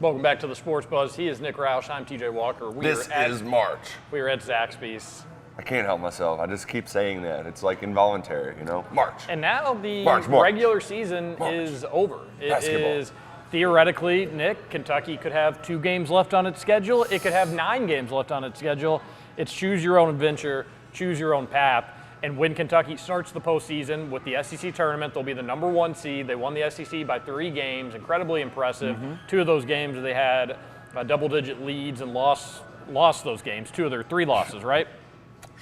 Welcome back to the Sports Buzz. He is Nick Roush. I'm TJ Walker. This is March. We are at Zaxby's. I can't help myself. I just keep saying that. It's like involuntary, March. And now the March. regular season is over. It Basketball. is theoretically, Nick, Kentucky could have 2 games left on its schedule. It could have 9 games left on its schedule. It's choose your own adventure, choose your own path. And when Kentucky starts the postseason with the SEC tournament, they'll be the number 1 seed. They won the SEC by 3 games, incredibly impressive. 2 of those games they had double-digit leads and lost those games. 2 of their 3 losses, right?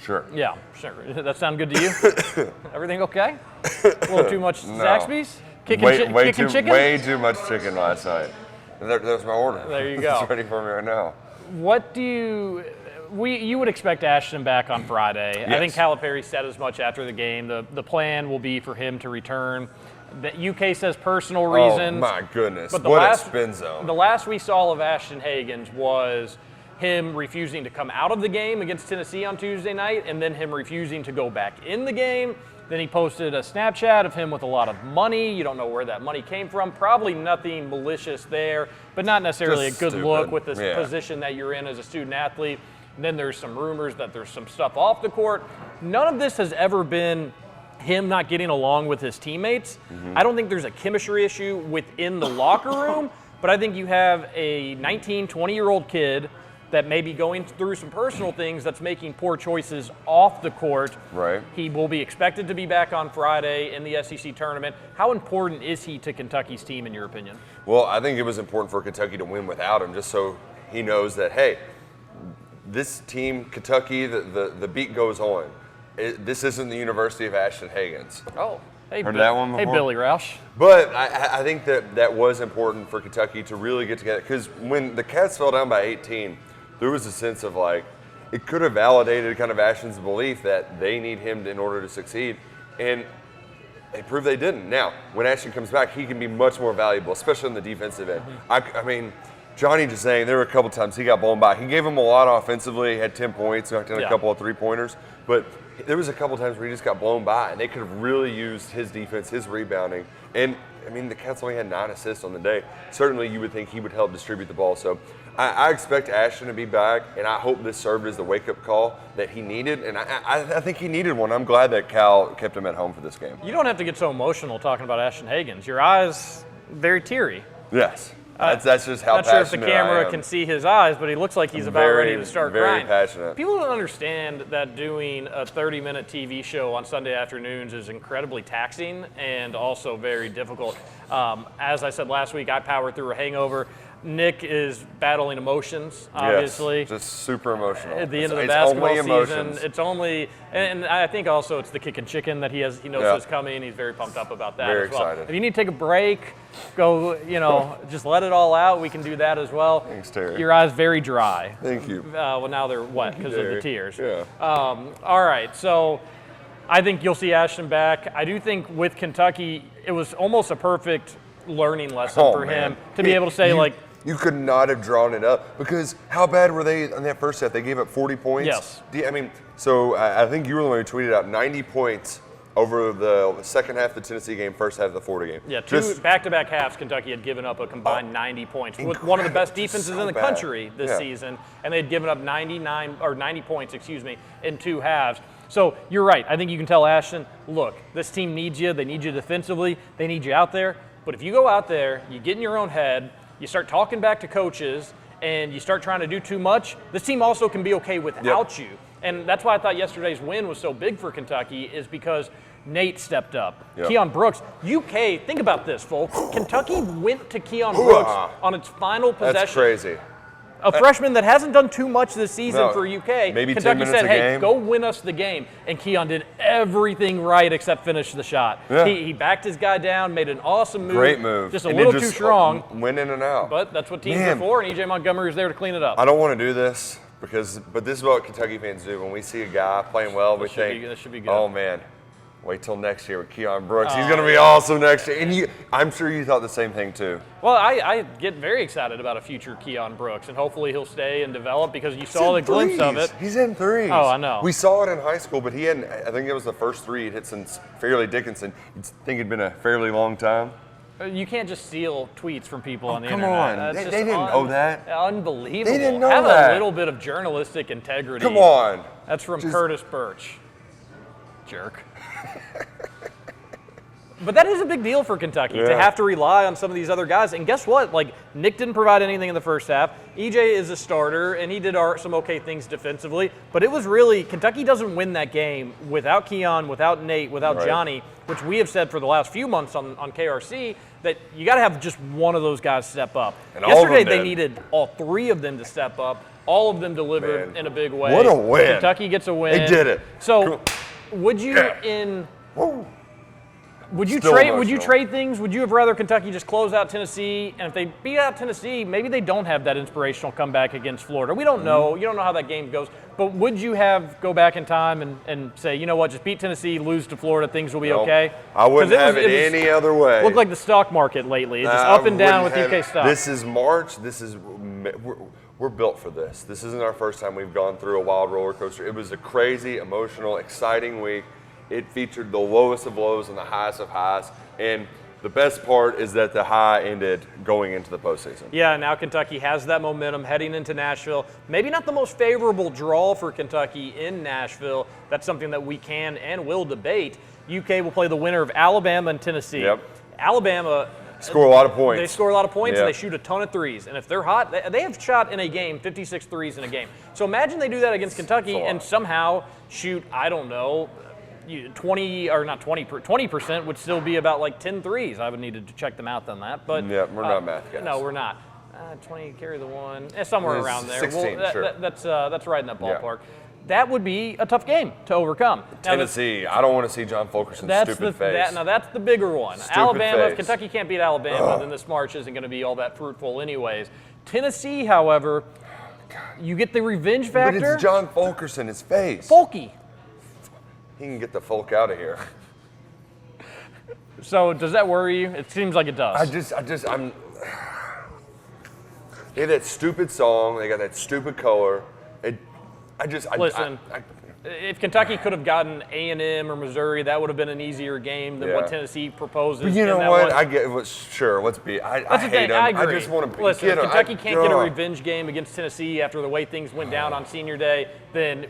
Sure. Yeah, sure. Does that sound good to you? Everything okay? A little too much Zaxby's? Way Chicken? Way too much chicken last night. There's my order. There you go. It's ready for me right now. What do you would expect Ashton back on Friday. Yes. I think Calipari said as much after the game. The plan will be for him to return. The UK says personal reasons. Oh, my goodness. But What a spin zone. The last we saw of Ashton Hagans was him refusing to come out of the game against Tennessee on Tuesday night, and then him refusing to go back in the game. Then he posted a Snapchat of him with a lot of money. You don't know where that money came from. Probably nothing malicious there, but not necessarily Just a good stupid. look with the Yeah. position that you're in as a student athlete. And then there's some rumors that there's some stuff off the court. None of this has ever been him not getting along with his teammates. I don't think there's a chemistry issue within the locker room, but I think you have a 19, 20-year-old kid that may be going through some personal things that's making poor choices off the court. Right. He will be expected to be back on Friday in the SEC tournament. How important is he to Kentucky's team, in your opinion? Well, I think it was important for Kentucky to win without him, just so he knows that, hey, this team, Kentucky, the beat goes on. This isn't the University of Ashton Hagans. Oh, hey, Heard that one hey, before? Billy Roush. But I think that was important for Kentucky to really get together, because when the Cats fell down by 18, there was a sense of like, it could have validated kind of Ashton's belief that they need him in order to succeed, and they proved they didn't. Now, when Ashton comes back, he can be much more valuable, especially on the defensive end. I mean, Johnny just saying there were a couple times he got blown by. He gave him a lot offensively. He had 10 points, knocked in a couple of 3-pointers, but there was a couple times where he just got blown by, and they could have really used his defense, his rebounding. And I mean, the Cats only had 9 assists on the day. Certainly, you would think he would help distribute the ball. So I expect Ashton to be back, and I hope this served as the wake-up call that he needed. And I think he needed one. I'm glad that Cal kept him at home for this game. You don't have to get so emotional talking about Ashton Hagans. Your eyes, very teary. Yes. That's just how Not sure if the passionate I camera am. can see his eyes, but he looks like he's about ready to start very crying. passionate. People don't understand that doing a 30-minute TV show on Sunday afternoons is incredibly taxing and also very difficult. As I said last week, I powered through a hangover. Nick is battling emotions, obviously. Yes, just super emotional. At the end of the It's basketball only season, emotions. it's only, and I think also it's the kick and chicken that he knows is coming. He's very pumped up about that Very as well. excited. If you need to take a break, go, just let it all out. We can do that as well. Thanks, Terry. Your eyes very dry. Thank you. Well, now they're wet because of the Terry. tears. Yeah. All right, so I think you'll see Ashton back. I do think with Kentucky, it was almost a perfect learning lesson for him to be able to say, you could not have drawn it up, because how bad were they in that first half? They gave up 40 points. Yes. I mean, so I think you were the one who tweeted out 90 points over the second half of the Tennessee game, first half of the Florida game. Yeah, 2 back-to-back halves, Kentucky had given up a combined 90 points with one of the best defenses in the country this season, and they'd given up 90 points, in 2 halves. So you're right. I think you can tell Ashton, look, this team needs you. They need you defensively. They need you out there. But if you go out there, you get in your own head, you start talking back to coaches, and you start trying to do too much, this team also can be okay without you. And that's why I thought yesterday's win was so big for Kentucky, is because Nate stepped up. Yep. Keon Brooks, UK, think about this, folks. Kentucky went to Keon Brooks on its final possession. That's crazy. A freshman that hasn't done too much this season for UK. Maybe 10 Kentucky minutes said, a hey, game. go win us the game. And Keon did everything right except finish the shot. Yeah. He backed his guy down, made an awesome move. Great move. Just a And little then too strong. Went in and out. But that's what teams are for, and E.J. Montgomery is there to clean it up. I don't want to do this, but this is what Kentucky fans do. When we see a guy playing well, we think, that should be good. oh, man, wait till next year with Keon Brooks. He's going to be awesome next year. And I'm sure you thought the same thing, too. Well, I get very excited about a future Keon Brooks, and hopefully he'll stay and develop because you saw the glimpse of it. He's in threes. Oh, I know. We saw it in high school, but he hadn't. I think it was the first 3 he'd hit since Fairleigh Dickinson. You'd think it'd been a fairly long time. You can't just steal tweets from people on the come internet. on. That's They didn't know that. Unbelievable. They didn't know Have that. a little bit of journalistic integrity. Come on. That's from Curtis Birch. Jerk. But that is a big deal for Kentucky to have to rely on some of these other guys. And guess what? Like, Nick didn't provide anything in the first half. EJ is a starter, and he did some okay things defensively. But it was really, Kentucky doesn't win that game without Keon, without Nate, without Johnny, which we have said for the last few months on KRC, that you got to have just one of those guys step up. And all of Yesterday, them they did. needed all three of them to step up. All of them delivered in a big way. What a win. Kentucky gets a win. They did it. So, would you Would you trade things? Would you have rather Kentucky just close out Tennessee? And if they beat out Tennessee, maybe they don't have that inspirational comeback against Florida. We don't know. You don't know how that game goes. But would you have go back in time and say, you know what, just beat Tennessee, lose to Florida, things will be okay? I wouldn't have it any other way. Looked like the stock market lately. It's just up and down with UK stock. This is March. We're built for this. This isn't our first time we've gone through a wild roller coaster. It was a crazy, emotional, exciting week. It featured the lowest of lows and the highest of highs. And the best part is that the high ended going into the postseason. Yeah, now Kentucky has that momentum heading into Nashville. Maybe not the most favorable draw for Kentucky in Nashville. That's something that we can and will debate. UK will play the winner of Alabama and Tennessee. Yep. Alabama score a lot of points. They score a lot of points and they shoot a ton of threes. And if they're hot, they have shot in a game 56 threes in a game. So imagine they do that against Kentucky and somehow shoot, I don't know, 20% would still be about like 10 threes. I would need to check the math on that. But yeah, we're not math guys. No, we're not. 20 carry the one, somewhere around there. 16, sure. That's right in that ballpark. Yeah. That would be a tough game to overcome. Tennessee, I don't want to see John Fulkerson's stupid face. Now that's the bigger one. Stupid Alabama, face. if Kentucky can't beat Alabama, then this March isn't going to be all that fruitful anyways. Tennessee, however, you get the revenge factor. But it's John Fulkerson, his face. Folky. He can get the folk out of here. So does that worry you? It seems like it does. They had that stupid song. They got that stupid color. Listen, if Kentucky could have gotten A&M or Missouri, that would have been an easier game than what Tennessee proposes. But you know what? I get. Sure, let's be. I hate them. I agree. I just want to. Listen, if Kentucky can't get a revenge game against Tennessee after the way things went down on Senior Day, then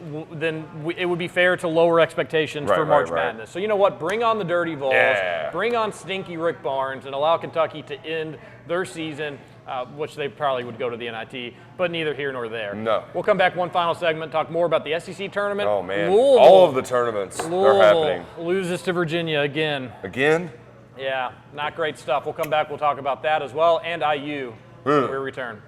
it would be fair to lower expectations for March Madness. So you know what? Bring on the Dirty Vols. Yeah. Bring on stinky Rick Barnes and allow Kentucky to end their season. Which they probably would go to the NIT, but neither here nor there. No. We'll come back one final segment, talk more about the SEC tournament. Oh, man. Louisville, all of the tournaments are happening. Loses to Virginia again. Again? Yeah, not great stuff. We'll come back, we'll talk about that as well, and IU when we return.